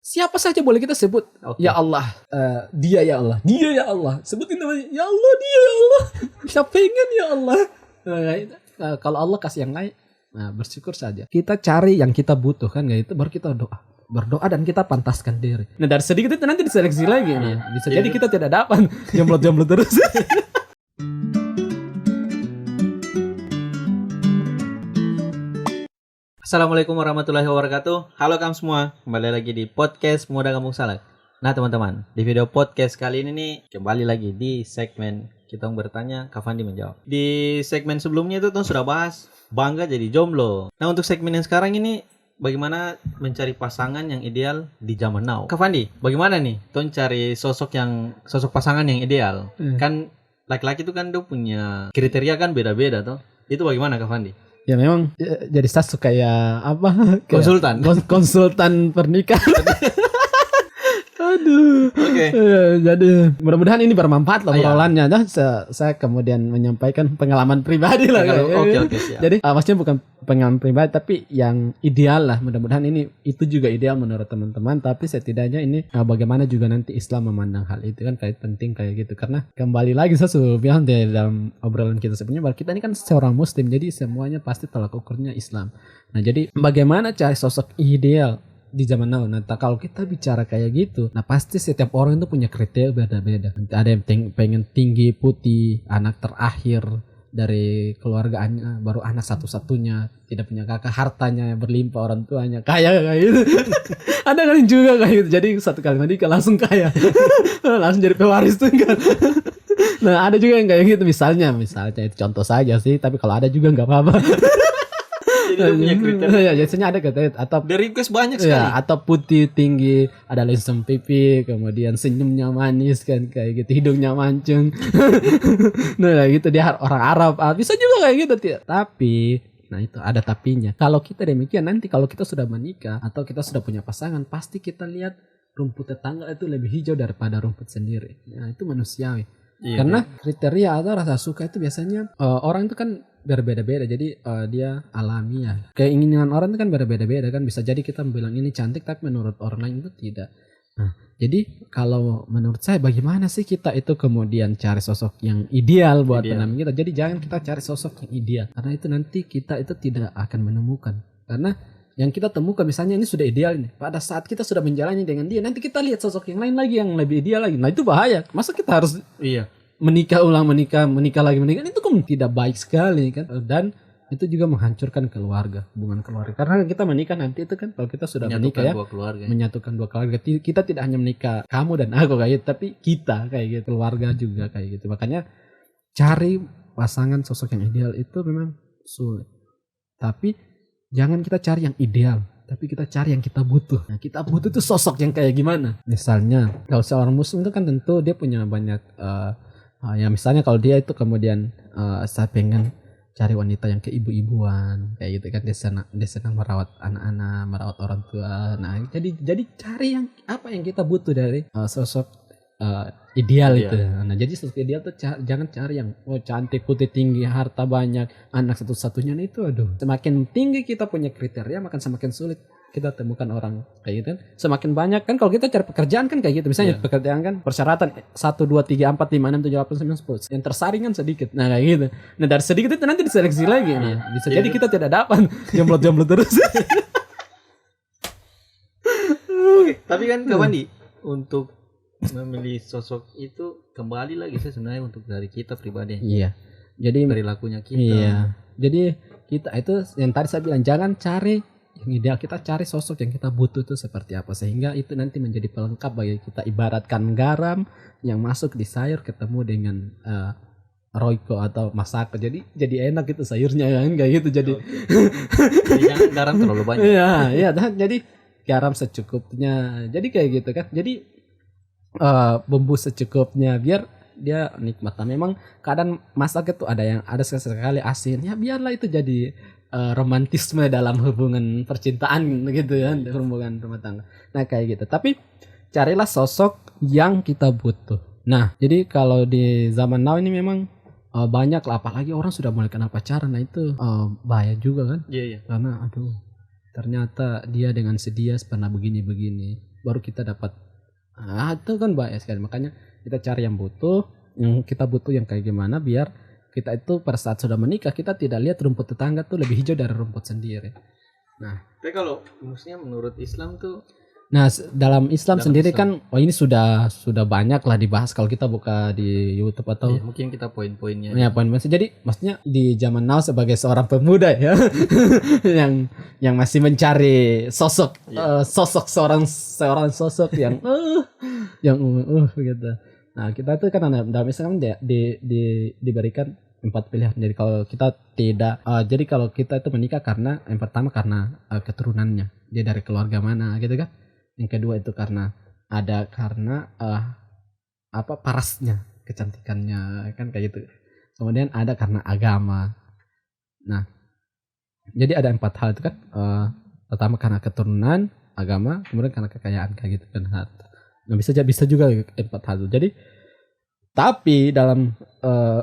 Siapa saja boleh kita sebut. Oke. Ya Allah, dia ya Allah, dia ya Allah. Sebutin namanya. Ya Allah, dia ya Allah. Kita pengen ya Allah. Kalau Allah kasih yang lain, nah bersyukur saja. Kita cari yang kita butuhkan, itu baru kita berdoa dan kita pantaskan diri. Nah dari sedikit itu nanti diseleksi lagi. Nah, bisa jadi kita tidak dapat jomblo terus. Assalamualaikum warahmatullahi wabarakatuh. Halo kamu semua, kembali lagi di podcast Muda Kampung Salak. Nah teman-teman, di video podcast kali ini nih kembali lagi di segmen kita bertanya, Kak Fandi menjawab. Di segmen sebelumnya itu tuh sudah bahas bangga jadi jomblo. Nah untuk segmen yang sekarang ini, bagaimana mencari pasangan yang ideal di zaman now. Kak Fandi, bagaimana nih tuh cari sosok pasangan yang ideal? Kan laki-laki itu kan dia punya kriteria kan beda-beda tuh. Itu bagaimana Kak Fandi? Ya memang jadi status kayak apa? Konsultan. Konsultan pernikahan. Aduh. Oke. Jadi mudah-mudahan ini bermanfaat lah obrolannya. Iya. Saya kemudian menyampaikan pengalaman pribadi lah. Oke, siap. Jadi maksudnya bukan pengalaman pribadi tapi yang ideal lah. Mudah-mudahan itu juga ideal menurut teman-teman. Tapi setidaknya ini bagaimana juga nanti Islam memandang hal itu kan kayak penting kayak gitu. Karena kembali lagi saya sudah bilang di dalam obrolan kita sebelumnya bahwa kita ini kan seorang Muslim. Jadi semuanya pasti tolak ukurnya Islam. Nah jadi bagaimana cari sosok ideal di zaman now. Nah kalau kita bicara kayak gitu, nah pasti setiap orang itu punya kriteria beda-beda. Ada yang pengen tinggi, putih, anak terakhir dari keluarganya, baru anak satu-satunya, tidak punya kakak, hartanya berlimpah, orang tuanya kaya kayak gitu. Ada kan juga kayak gitu. Jadi satu kali nikah langsung kaya. Langsung jadi pewaris tuh kan. Nah ada juga yang kayak gitu misalnya itu contoh saja sih, tapi kalau ada juga nggak apa-apa. Jadi dia punya kriteria. Ya, biasanya ada kriteria atau dari request banyak sekali. Ya, atau putih, tinggi, ada lesem pipi, kemudian senyumnya manis kan kayak gitu, hidungnya mancung. Nah, kayak gitu dia orang Arab. Bisa juga kayak gitu, tapi nah itu ada tapinya. Kalau kita demikian nanti kalau kita sudah menikah atau kita sudah punya pasangan, pasti kita lihat rumput tetangga itu lebih hijau daripada rumput sendiri. Nah, itu manusiawi. Iya, karena kriteria atau rasa suka itu biasanya orang itu kan berbeda-beda, jadi dia alami ya. Keinginan orang itu kan berbeda-beda kan, bisa jadi kita bilang ini cantik tapi menurut orang lain itu tidak. Nah, jadi kalau menurut saya bagaimana sih kita itu kemudian cari sosok yang ideal buat pendamping kita. Jadi jangan kita cari sosok yang ideal, karena itu nanti kita itu tidak akan menemukan. Karena yang kita temukan misalnya ini sudah ideal ini, pada saat kita sudah menjalani dengan dia, nanti kita lihat sosok yang lain lagi yang lebih ideal lagi. Nah itu bahaya. Masa kita harus menikah lagi, itu kan tidak baik sekali kan. Dan itu juga menghancurkan hubungan keluarga. Karena kita menikah nanti itu kan kalau kita sudah menikah ya, menyatukan dua keluarga. Kita tidak hanya menikah kamu dan aku kayak gitu, tapi kita kayak gitu, keluarga juga kayak gitu. Makanya cari pasangan sosok yang ideal itu memang sulit. Tapi jangan kita cari yang ideal, tapi kita cari yang kita butuh. Nah, kita butuh tuh sosok yang kayak gimana? Misalnya, kalau seorang muslim itu kan tentu dia punya banyak ya misalnya kalau dia itu kemudian saya pengen cari wanita yang keibu-ibuan kayak gitu kan, dia senang merawat anak-anak, merawat orang tua. Nah, jadi cari yang apa yang kita butuh dari sosok ideal itu. Nah, jadi sosok ideal tuh jangan cari yang cantik, putih, tinggi, harta banyak, anak satu-satunya. Nah, itu semakin tinggi kita punya kriteria, makan semakin sulit kita temukan orang kayak gitu kan. Semakin banyak kan kalau kita cari pekerjaan kan kayak gitu. Misalnya pekerjaan kan persyaratan 1 2 3 4 5 6 7 8 9 10. Yang tersaring kan sedikit. Nah, kayak gitu. Nah, dari sedikit itu nanti diseleksi lagi. Nah, bisa jadi kita tidak dapat jomblo terus. Oke, tapi kan Kak Fandi untuk memilih sosok itu kembali lagi sebenarnya untuk dari kita pribadi. Iya. Jadi perilakunya kita. Iya. Jadi kita itu yang tadi saya bilang jangan cari yang ideal, kita cari sosok yang kita butuh itu seperti apa, sehingga itu nanti menjadi pelengkap bagi kita. Ibaratkan garam yang masuk di sayur ketemu dengan Royco atau Masako, jadi enak gitu sayurnya kan kayak gitu. Jadi jangan garam terlalu banyak. Iya, jadi garam secukupnya. Jadi kayak gitu kan. Jadi bumbu secukupnya biar dia nikmat. Nah, memang kadang masak itu ada sekali asin. Ya biarlah itu jadi romantisme dalam hubungan percintaan gitu ya, hubungan rumah tangga. Nah, kayak gitu. Tapi carilah sosok yang kita butuh. Nah, jadi kalau di zaman now ini memang banyak lah, apalagi orang sudah mulai kenal pacaran. Nah, itu bahaya juga kan? Iya. Karena ternyata dia dengan si dia pernah begini-begini. baru kita dapat. Itu kan bahaya sekali. Makanya kita cari yang kita butuh yang kayak gimana, biar kita itu pada saat sudah menikah kita tidak lihat rumput tetangga tuh lebih hijau dari rumput sendiri. Tapi kalau maksudnya menurut Islam tuh, Nah, dalam Islam Dalam sendiri Islam. kan, ini sudah banyak lah dibahas kalau kita buka di YouTube atau ya, mungkin kita poin-poinnya. ya poin-poin. Jadi maksudnya di zaman now sebagai seorang pemuda ya yang masih mencari sosok sosok seorang sosok yang gitu. Nah, kita tuh kan dalam Islam diberikan 4 pilihan. Jadi kalau kita jadi kalau kita itu menikah karena yang pertama karena keturunannya, dia dari keluarga mana gitu kan. Yang kedua itu karena parasnya, kecantikannya kan kayak gitu. Kemudian ada karena agama. Nah, jadi ada 4 hal itu kan. Pertama karena keturunan, agama, kemudian karena kekayaan kayak gitu kan. Nah, bisa juga 4 hal itu. Jadi tapi dalam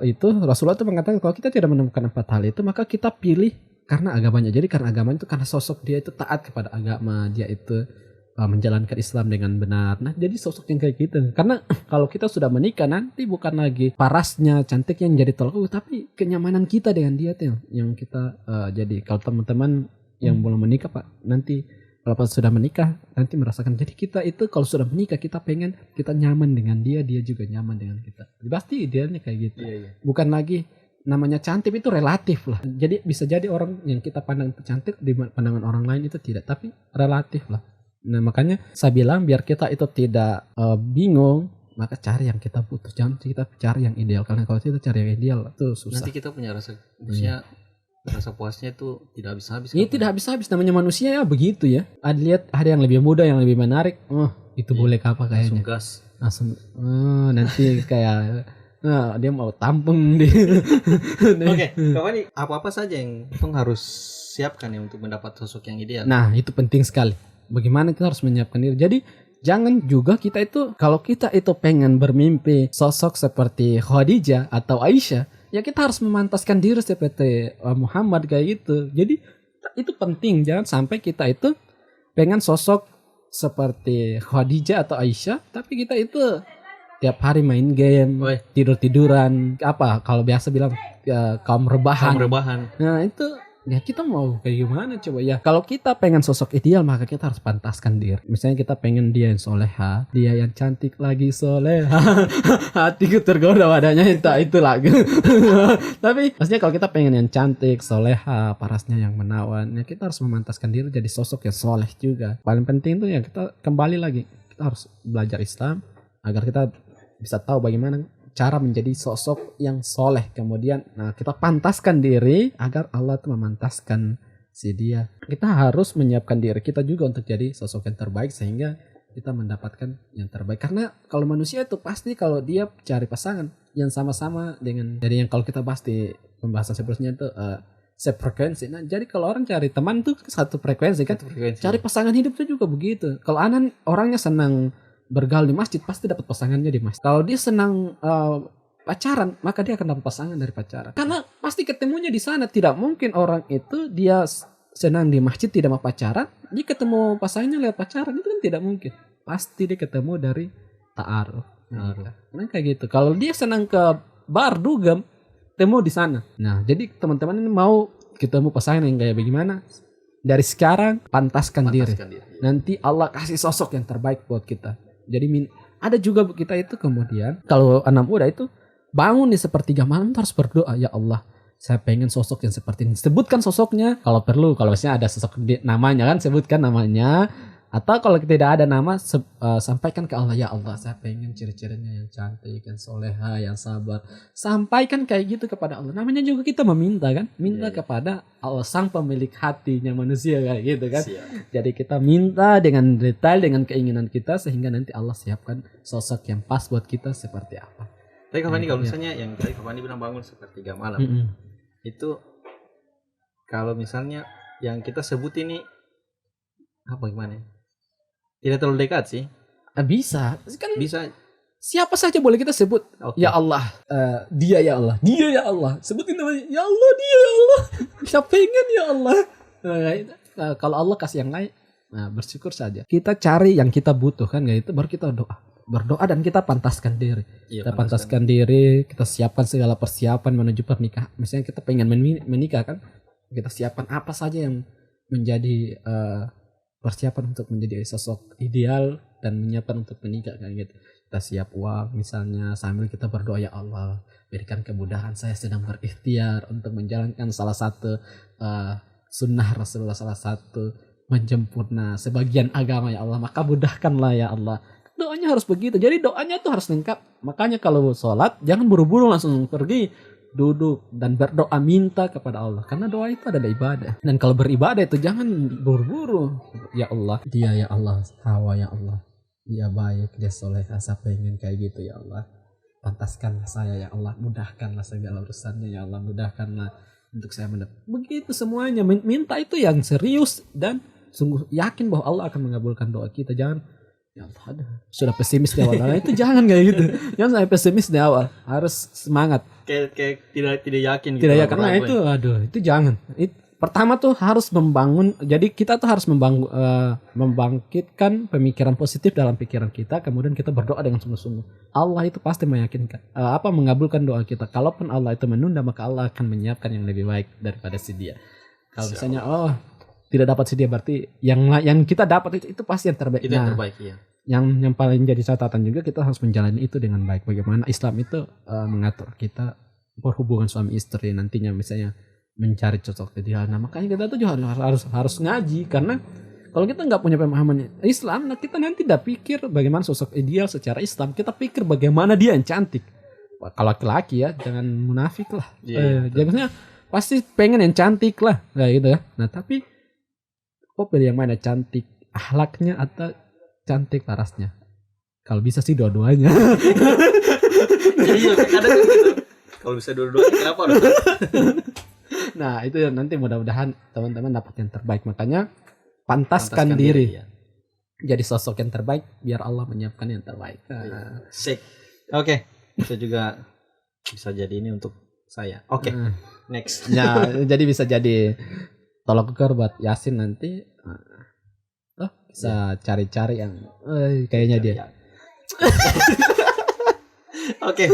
itu Rasulullah itu mengatakan kalau kita tidak menemukan 4 hal itu, maka kita pilih karena agamanya. Jadi karena agamanya itu karena sosok dia itu taat kepada agama, dia itu menjalankan Islam dengan benar. Nah, jadi sosok yang kayak gitu. Karena kalau kita sudah menikah nanti bukan lagi parasnya, cantiknya yang jadi tolak, tapi kenyamanan kita dengan dia tuh yang kita jadi. Kalau teman-teman yang belum menikah Pak, nanti kalau pas sudah menikah nanti merasakan. Jadi kita itu kalau sudah menikah kita pengen kita nyaman dengan dia juga nyaman dengan kita. Pasti idealnya kayak gitu. Iya. Bukan lagi namanya cantik itu relatif lah. Jadi bisa jadi orang yang kita pandang itu cantik di pandangan orang lain itu tidak, tapi relatif lah. Nah, makanya saya bilang biar kita itu tidak bingung, maka cari yang kita butuh. Jangan kita cari yang ideal, karena kalau kita cari yang ideal itu susah. Nanti kita punya rasa, maksudnya rasa puasnya itu tidak habis-habis. Ini tidak habis-habis, namanya manusia ya begitu ya. Lihat ada yang lebih muda, yang lebih menarik. Itu boleh apa kayaknya. Langsung gas. Langsung nanti kayak dia mau tampung di. Oke, kawan, apa-apa saja yang kita harus siapkan ya untuk mendapat sosok yang ideal. Nah, itu penting sekali. Bagaimana kita harus menyiapkan diri. Jadi jangan juga kita itu, kalau kita itu pengen bermimpi sosok seperti Khadijah atau Aisyah, ya kita harus memantaskan diri seperti Muhammad kayak gitu. Jadi itu penting, jangan sampai kita itu pengen sosok seperti Khadijah atau Aisyah, tapi kita itu tiap hari main game, tidur-tiduran, kalau biasa bilang kaum rebahan. Nah, itu ya kita mau kayak gimana coba ya. Kalau kita pengen sosok ideal, maka kita harus pantaskan diri. Misalnya kita pengen dia yang soleha, dia yang cantik lagi soleha. Hatiku tergoda wadahnya itu lagi. Tapi maksudnya kalau kita pengen yang cantik, soleha, parasnya yang menawan, ya kita harus memantaskan diri jadi sosok yang soleh juga. Paling penting tuh ya kita kembali lagi, kita harus belajar Islam agar kita bisa tahu bagaimana cara menjadi sosok yang soleh. Kemudian kita pantaskan diri agar Allah tuh memantaskan si dia. Kita harus menyiapkan diri kita juga untuk jadi sosok yang terbaik sehingga kita mendapatkan yang terbaik. Karena kalau manusia itu pasti kalau dia cari pasangan yang sama-sama dengan, jadi yang kalau kita bahas di pembahasan sebelumnya itu sefrekuensi. Nah, jadi kalau orang cari teman tuh satu frekuensi kan. Cari pasangan hidup tuh juga begitu. Kalau orangnya senang bergaul di masjid, pasti dapat pasangannya di masjid. Kalau dia senang pacaran, maka dia akan dapat pasangan dari pacaran. Karena pasti ketemunya di sana. Tidak mungkin orang itu dia senang di masjid tidak mau pacaran, dia ketemu pasangannya lewat pacaran, itu kan tidak mungkin. Pasti dia ketemu dari ta'aruf. Nah, kayak gitu. Kalau dia senang ke bar dugem, ketemu di sana. Nah, jadi teman-teman ini mau ketemu pasangan yang kayak bagaimana? Dari sekarang pantaskan diri. Nanti Allah kasih sosok yang terbaik buat kita. Jadi ada juga kita itu kemudian kalau anak muda itu bangun di sepertiga malam harus berdoa, ya Allah, saya pengen sosok yang seperti ini. Sebutkan sosoknya kalau perlu. Kalau misalnya ada sosok namanya kan, sebutkan namanya. Atau kalau tidak ada nama, sampaikan ke Allah, ya Allah, saya pengen ciri-cirinya yang cantik, yang soleha, yang sabar. Sampaikan kayak gitu kepada Allah. Namanya juga kita meminta kan, minta kepada Allah, sang pemilik hatinya manusia kayak gitu kan. Jadi kita minta dengan detail, dengan keinginan kita, sehingga nanti Allah siapkan sosok yang pas buat kita seperti apa. Tapi Kak Fandi, kalau misalnya yang tadi Kak Fandi bilang bangun sepertiga malam, itu kalau misalnya yang kita sebut ini gimana? Tidak terlalu dekat sih. Bisa kan, bisa siapa saja boleh kita sebut. Ya Allah, dia ya Allah, dia ya Allah, sebutin namanya, ya Allah, dia ya Allah. Saya pengen ya Allah. Kalau Allah kasih yang lain, Nah, bersyukur saja. Kita cari yang kita butuhkan, itu baru kita berdoa dan kita pantaskan diri. Iya, Kita pantaskan diri, kita siapkan segala persiapan menuju pernikahan. Misalnya kita pengen menikah kan, kita siapkan apa saja yang menjadi persiapan untuk menjadi sosok ideal dan menyiapkan untuk menikah kan gitu. Kita siap uang misalnya sambil kita berdoa, ya Allah berikan kemudahan, saya sedang berikhtiar untuk menjalankan salah satu sunnah Rasulullah, salah satu menjemputna sebagian agama, ya Allah maka mudahkanlah ya Allah. Doanya harus begitu, jadi doanya tuh harus lengkap. Makanya kalau sholat jangan buru-buru langsung pergi, duduk dan berdoa, minta kepada Allah, karena doa itu adalah ibadah. Dan kalau beribadah itu jangan buru-buru. Ya Allah, dia ya Allah, Hawa ya Allah, dia baik, dia soleh, saya pengen kayak gitu ya Allah, pantaskanlah saya ya Allah, mudahkanlah segala urusannya ya Allah, mudahkanlah untuk saya mendapat. Begitu semuanya, minta itu yang serius dan sungguh yakin bahwa Allah akan mengabulkan doa kita. Jangan ya Allah, aduh, sudah pesimis di awal. Nah, itu jangan kayak gitu. Jangan sampai pesimis di awal. Harus semangat. Kayak tidak yakin gitu. Tidak yakin. Nah itu aduh, itu jangan. Pertama tuh harus membangun. Jadi kita tuh harus membangkitkan pemikiran positif dalam pikiran kita. Kemudian kita berdoa dengan sungguh-sungguh. Allah itu pasti meyakinkan, mengabulkan doa kita. Kalaupun Allah itu menunda, maka Allah akan menyiapkan yang lebih baik daripada si dia. Kalau misalnya tidak dapat si dia, berarti yang kita dapat itu pasti yang terbaik. Itu yang terbaik ya. Yang paling jadi catatan juga, kita harus menjalani itu dengan baik. Bagaimana Islam itu mengatur kita berhubungan suami istri nantinya, misalnya mencari cocok ideal. Nah makanya kita tuh juga harus ngaji, karena kalau kita nggak punya pemahaman Islam, nah kita nanti udah pikir bagaimana sosok ideal secara Islam, kita pikir bagaimana dia yang cantik. Kalau laki-laki ya jangan munafik lah. Maksudnya pasti pengen yang cantik lah, kayak gitu ya. Nah tapi pilih yang mana, cantik akhlaknya atau cantik parasnya? Kalau bisa sih dua-duanya. Iya, kadang gitu. Kalau bisa dua-duanya kenapa harus? Nah itu nanti mudah-mudahan teman-teman dapat yang terbaik. Makanya pantaskan diri ya. Jadi sosok yang terbaik biar Allah menyiapkan yang terbaik. Sick. Oke. Bisa juga bisa jadi ini untuk saya. Oke. Next. Ya jadi bisa jadi tolak ukur buat Yasin nanti. Bisa cari-cari yang kayaknya dia. Oke.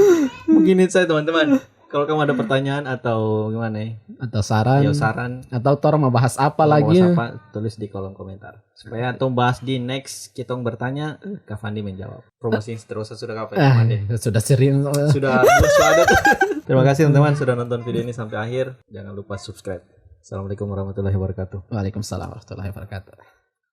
Mungkin itu saya teman-teman. Kalau kamu ada pertanyaan atau gimana ya? Atau saran. Atau Tor mau bahas apa lagi? Tulis di kolom komentar. Supaya Tom bahas di next kita bertanya, Kak Fandi menjawab. Promosi terus sudah Kak Fandi. Sudah sering. Sudah ada. Terima kasih teman-teman sudah nonton video ini sampai akhir. Jangan lupa subscribe. Assalamualaikum warahmatullahi wabarakatuh. Waalaikumsalam warahmatullahi wabarakatuh.